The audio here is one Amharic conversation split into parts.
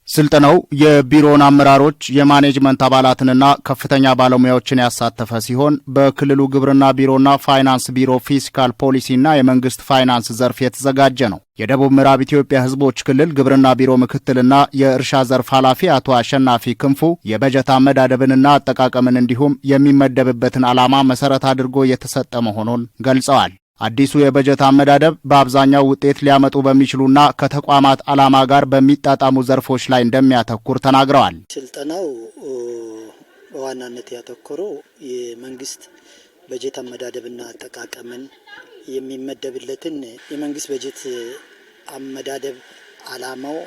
ስልጠናው የቢሮውን አመራሮች የማኔጅመንት አባላትንና ከፍተኛ ባለሙያዎችን ያሳተፈ ሲሆን በክልሉ ግብርና ቢሮና ፋይናንስ ቢሮ ፊስካል ፖሊሲና የመንግስት ፋይናንስ ዘርፍ የተዘጋጀ ነው። የደቡብ ምዕራብ ኢትዮጵያ ሕዝቦች ክልል ግብርና ቢሮ ምክትልና የእርሻ ዘርፍ ኃላፊ አቶ አሸናፊ ክንፉ የበጀት አመዳደብንና አጠቃቀምን እንዲሁም የሚመደብበትን ዓላማ መሰረት አድርጎ የተሰጠ መሆኑን ገልጸዋል። አዲሱ የበጀት አመዳደብ በአብዛኛው ውጤት ሊያመጡ በሚችሉና ከተቋማት ዓላማ ጋር በሚጣጣሙ ዘርፎች ላይ እንደሚያተኩር ተናግረዋል። ስልጠናው በዋናነት ያተኮረው የመንግስት በጀት አመዳደብና አጠቃቀምን የሚመደብለትን የመንግስት በጀት አመዳደብ ዓላማው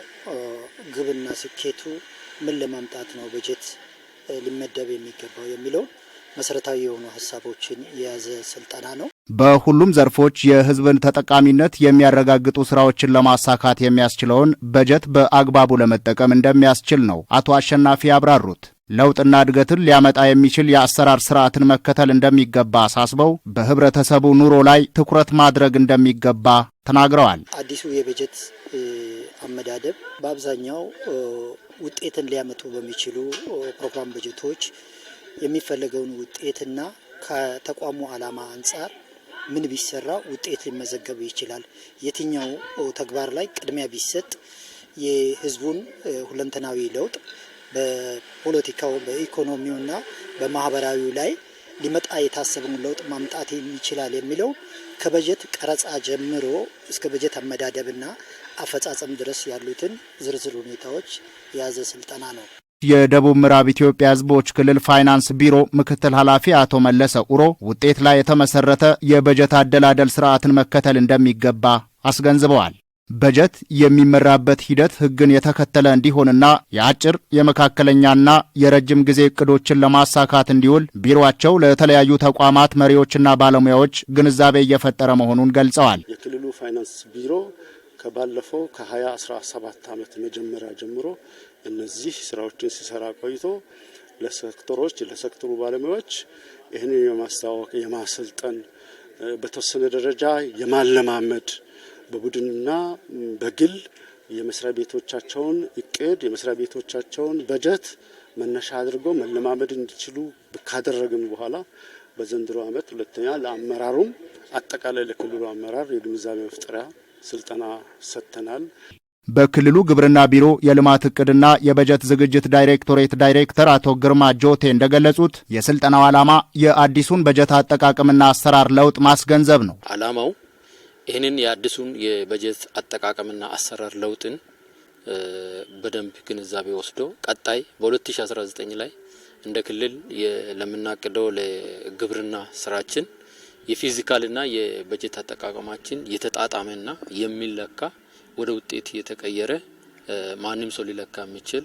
ግብና ስኬቱ ምን ለማምጣት ነው በጀት ሊመደብ የሚገባው የሚለው መሰረታዊ የሆኑ ሐሳቦችን የያዘ ስልጠና ነው። በሁሉም ዘርፎች የህዝብን ተጠቃሚነት የሚያረጋግጡ ስራዎችን ለማሳካት የሚያስችለውን በጀት በአግባቡ ለመጠቀም እንደሚያስችል ነው አቶ አሸናፊ ያብራሩት። ለውጥና እድገትን ሊያመጣ የሚችል የአሰራር ስርዓትን መከተል እንደሚገባ አሳስበው በህብረተሰቡ ኑሮ ላይ ትኩረት ማድረግ እንደሚገባ ተናግረዋል። አዲሱ የበጀት አመዳደብ በአብዛኛው ውጤትን ሊያመጡ በሚችሉ ፕሮግራም በጀቶች የሚፈለገውን ውጤትና ከተቋሙ ዓላማ አንጻር ምን ቢሰራ ውጤት ሊመዘገብ ይችላል፣ የትኛው ተግባር ላይ ቅድሚያ ቢሰጥ የህዝቡን ሁለንተናዊ ለውጥ በፖለቲካው በኢኮኖሚውና በማህበራዊው ላይ ሊመጣ የታሰበውን ለውጥ ማምጣት ይችላል የሚለው ከበጀት ቀረጻ ጀምሮ እስከ በጀት አመዳደብና አፈጻጸም ድረስ ያሉትን ዝርዝር ሁኔታዎች የያዘ ስልጠና ነው። የደቡብ ምዕራብ ኢትዮጵያ ሕዝቦች ክልል ፋይናንስ ቢሮ ምክትል ኃላፊ አቶ መለሰ ኡሮ ውጤት ላይ የተመሰረተ የበጀት አደላደል ስርዓትን መከተል እንደሚገባ አስገንዝበዋል። በጀት የሚመራበት ሂደት ሕግን የተከተለ እንዲሆንና የአጭር የመካከለኛና የረጅም ጊዜ እቅዶችን ለማሳካት እንዲውል ቢሮአቸው ለተለያዩ ተቋማት መሪዎችና ባለሙያዎች ግንዛቤ እየፈጠረ መሆኑን ገልጸዋል። የክልሉ ፋይናንስ ቢሮ ከባለፈው ከ2017 ዓመት መጀመሪያ ጀምሮ እነዚህ ስራዎችን ሲሰራ ቆይቶ ለሴክተሩ ባለሙያዎች ይህንን የማስተዋወቅ የማሰልጠን በተወሰነ ደረጃ የማለማመድ በቡድንና በግል የመስሪያ ቤቶቻቸውን እቅድ የመስሪያ ቤቶቻቸውን በጀት መነሻ አድርገው መለማመድ እንዲችሉ ካደረግን በኋላ በዘንድሮ ዓመት ሁለተኛ ለአመራሩም አጠቃላይ ለክልሉ አመራር የግንዛቤ መፍጠሪያ ስልጠና ሰጥተናል። በክልሉ ግብርና ቢሮ የልማት እቅድና የበጀት ዝግጅት ዳይሬክቶሬት ዳይሬክተር አቶ ግርማ ጆቴ እንደገለጹት የስልጠናው ዓላማ የአዲሱን በጀት አጠቃቀምና አሰራር ለውጥ ማስገንዘብ ነው። ዓላማው ይህንን የአዲሱን የበጀት አጠቃቀምና አሰራር ለውጥን በደንብ ግንዛቤ ወስዶ ቀጣይ በ2019 ላይ እንደ ክልል ለምናቅደው ለግብርና ስራችን የፊዚካልና የበጀት አጠቃቀማችን የተጣጣመና የሚለካ ወደ ውጤት የተቀየረ ማንም ሰው ሊለካ የሚችል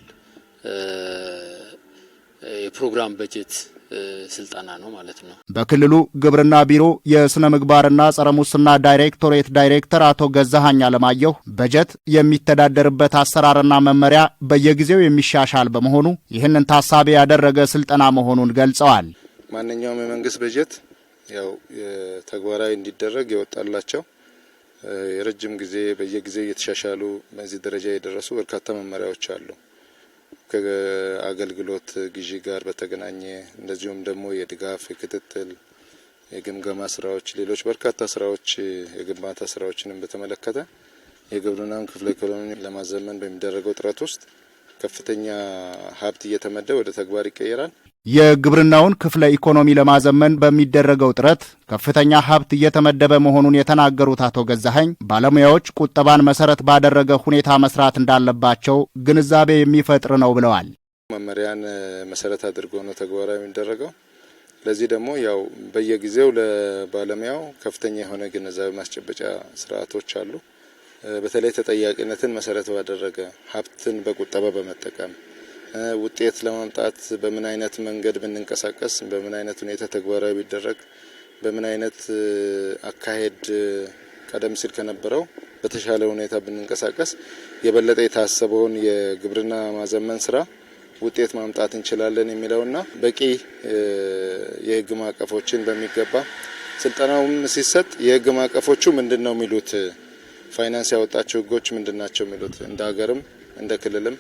የፕሮግራም በጀት ስልጠና ነው ማለት ነው። በክልሉ ግብርና ቢሮ የስነ ምግባርና ጸረ ሙስና ዳይሬክቶሬት ዳይሬክተር አቶ ገዛሃኝ አለማየሁ በጀት የሚተዳደርበት አሰራርና መመሪያ በየጊዜው የሚሻሻል በመሆኑ ይህንን ታሳቢ ያደረገ ስልጠና መሆኑን ገልጸዋል። ማንኛውም የመንግስት በጀት ያው ተግባራዊ እንዲደረግ የወጣላቸው የረጅም ጊዜ በየጊዜው እየተሻሻሉ በዚህ ደረጃ የደረሱ በርካታ መመሪያዎች አሉ። ከአገልግሎት ግዢ ጋር በተገናኘ እንደዚሁም ደግሞ የድጋፍ የክትትል የግምገማ ስራዎች ሌሎች በርካታ ስራዎች የግንባታ ስራዎችንም በተመለከተ የግብርናውን ክፍለ ኢኮኖሚ ለማዘመን በሚደረገው ጥረት ውስጥ ከፍተኛ ሀብት እየተመደበ ወደ ተግባር ይቀየራል። የግብርናውን ክፍለ ኢኮኖሚ ለማዘመን በሚደረገው ጥረት ከፍተኛ ሀብት እየተመደበ መሆኑን የተናገሩት አቶ ገዛኸኝ ባለሙያዎች ቁጠባን መሰረት ባደረገ ሁኔታ መስራት እንዳለባቸው ግንዛቤ የሚፈጥር ነው ብለዋል። መመሪያን መሰረት አድርጎ ነው ተግባራዊ የሚደረገው። ለዚህ ደግሞ ያው በየጊዜው ለባለሙያው ከፍተኛ የሆነ ግንዛቤ ማስጨበጫ ስርዓቶች አሉ። በተለይ ተጠያቂነትን መሰረት ባደረገ ሀብትን በቁጠባ በመጠቀም ውጤት ለማምጣት በምን አይነት መንገድ ብንንቀሳቀስ በምን አይነት ሁኔታ ተግባራዊ ቢደረግ በምን አይነት አካሄድ ቀደም ሲል ከነበረው በተሻለ ሁኔታ ብንንቀሳቀስ የበለጠ የታሰበውን የግብርና ማዘመን ስራ ውጤት ማምጣት እንችላለን የሚለውና በቂ የህግ ማዕቀፎችን በሚገባ ስልጠናውም ሲሰጥ የህግ ማዕቀፎቹ ምንድነው የሚሉት ፋይናንስ ያወጣቸው ህጎች ምንድናቸው የሚሉት እንደ ሀገርም እንደ ክልልም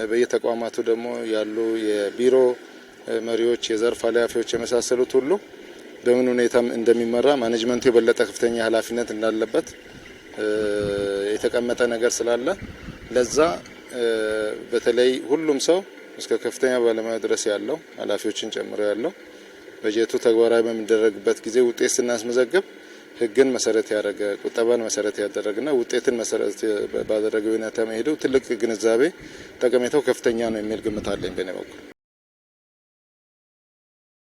በየተቋማቱ ደግሞ ያሉ የቢሮ መሪዎች፣ የዘርፍ ኃላፊዎች የመሳሰሉት ሁሉ በምን ሁኔታም እንደሚመራ ማኔጅመንቱ የበለጠ ከፍተኛ ኃላፊነት እንዳለበት የተቀመጠ ነገር ስላለ ለዛ በተለይ ሁሉም ሰው እስከ ከፍተኛ ባለሙያ ድረስ ያለው ኃላፊዎችን ጨምሮ ያለው በጀቱ ተግባራዊ በሚደረግበት ጊዜ ውጤት ስናስመዘግብ ህግን መሰረት ያደረገ ቁጠባን መሰረት ያደረገና ውጤትን መሰረት ባደረገ ሁኔታ መሄዱ ትልቅ ግንዛቤ ጠቀሜታው ከፍተኛ ነው የሚል ግምት አለኝ በኔ በኩል።